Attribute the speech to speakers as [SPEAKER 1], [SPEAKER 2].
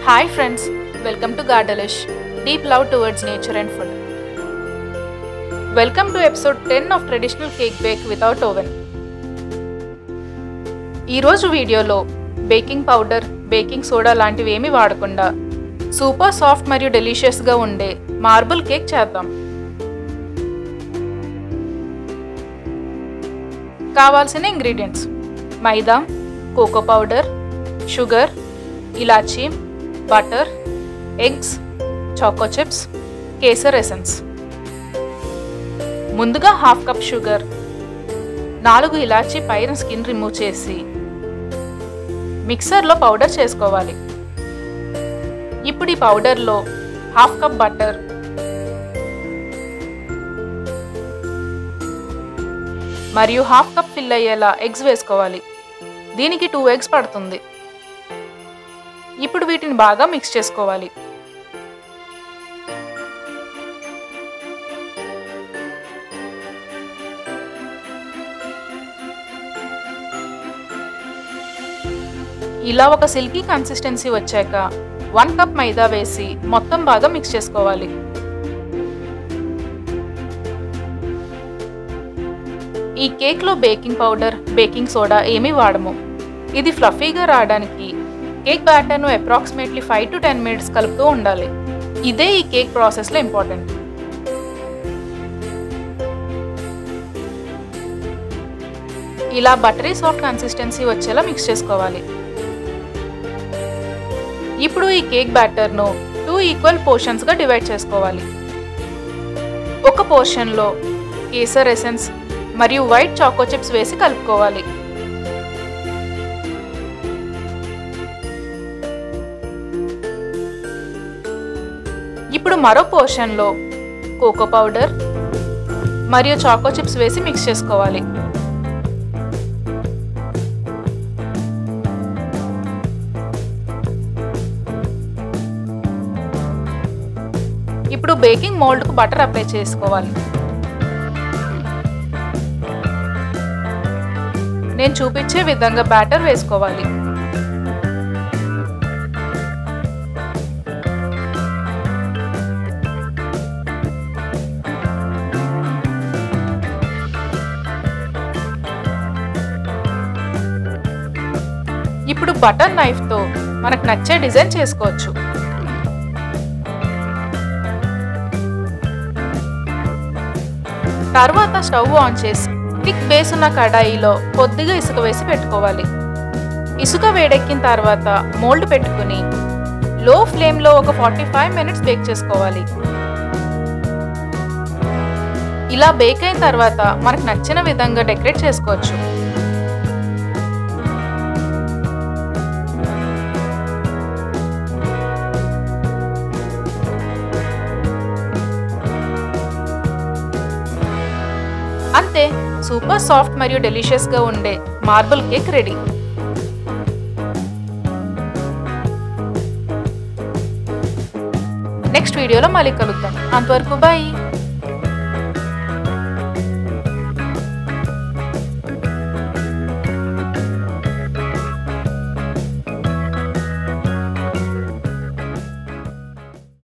[SPEAKER 1] Hi friends, welcome to Gardelish, deep love towards nature and food. Welcome to episode 10 of traditional cake bake without oven. ఈ రోజు వీడియోలో baking powder, baking soda లాంటివి ఏమీ వాడకుండా super soft మరియు delicious గా ఉండే మార్బుల్ కేక్ చేద్దాం. కావాల్సిన ingredients: maida, cocoa powder, sugar, elaichi, butter, eggs, choco chips, kesar essence. ముందుగా హాఫ్ కప్ షుగర్, 4 ఇలాచీ పైన స్కిన్ రిమూవ్ చేసి మిక్సర్లో పౌడర్ చేసుకోవాలి. ఇప్పుడు ఈ పౌడర్లో హాఫ్ కప్ బటర్, మరియు హాఫ్ కప్ ఫిల్ అయ్యేలా ఎగ్స్ వేసుకోవాలి. దీనికి 2 ఎగ్స్ పడుతుంది. ఇప్పుడు వీటిని బాగా మిక్స్ చేసుకోవాలి. ఇలా ఒక సిల్కీ కన్సిస్టెన్సీ వచ్చాక 1 కప్ మైదా వేసి మొత్తం బాగా మిక్స్ చేసుకోవాలి. ఈ కేక్లో బేకింగ్ పౌడర్, బేకింగ్ సోడా ఏమీ వాడము. ఇది ఫ్లఫీగా రావడానికి కేక్ బ్యాటర్ను అప్రాక్సిమేట్లీ 5 to 10 minutes కలుపుతూ ఉండాలి. ఇదే ఈ కేక్ ప్రాసెస్లో ఇంపార్టెంట్. ఇలా బటరీ సాఫ్ట్ కన్సిస్టెన్సీ వచ్చేలా మిక్స్ చేసుకోవాలి. ఇప్పుడు ఈ కేక్ బ్యాటర్ను 2 ఈక్వల్ పోర్షన్స్గా డివైడ్ చేసుకోవాలి. ఒక పోర్షన్లో కేసర్ ఎసెన్స్ మరియు వైట్ చాకో చిప్స్ వేసి కలుపుకోవాలి. ఇప్పుడు మరో పోర్షన్లో కోకో పౌడర్ మరియు చాకో చిప్స్ వేసి మిక్స్ చేసుకోవాలి. ఇప్పుడు బేకింగ్ మోల్డ్కు బటర్ అప్లై చేసుకోవాలి. నేను చూపించే విధంగా బ్యాటర్ వేసుకోవాలి. ఇప్పుడు బటర్ నైఫ్తో మనకు నచ్చే డిజైన్ చేసుకోవచ్చు. తర్వాత స్టవ్ ఆన్ చేసి థిక్ బేస్ ఉన్న కడాయిలో కొద్దిగా ఇసుక వేసి పెట్టుకోవాలి. ఇసుక వేడెక్కిన తర్వాత మోల్డ్ పెట్టుకుని లో ఫ్లేమ్లో ఒక 45 minutes బేక్ చేసుకోవాలి. ఇలా బేక్ అయిన తర్వాత మనకు నచ్చిన విధంగా డెకరేట్ చేసుకోవచ్చు. అంతే, సూపర్ సాఫ్ట్ మరియు డెలిషియస్గా ఉండే మార్బుల్ కేక్ రెడీ. నెక్స్ట్ వీడియోలో మళ్ళీ కలుద్దాం. అంతవరకు బాయ్.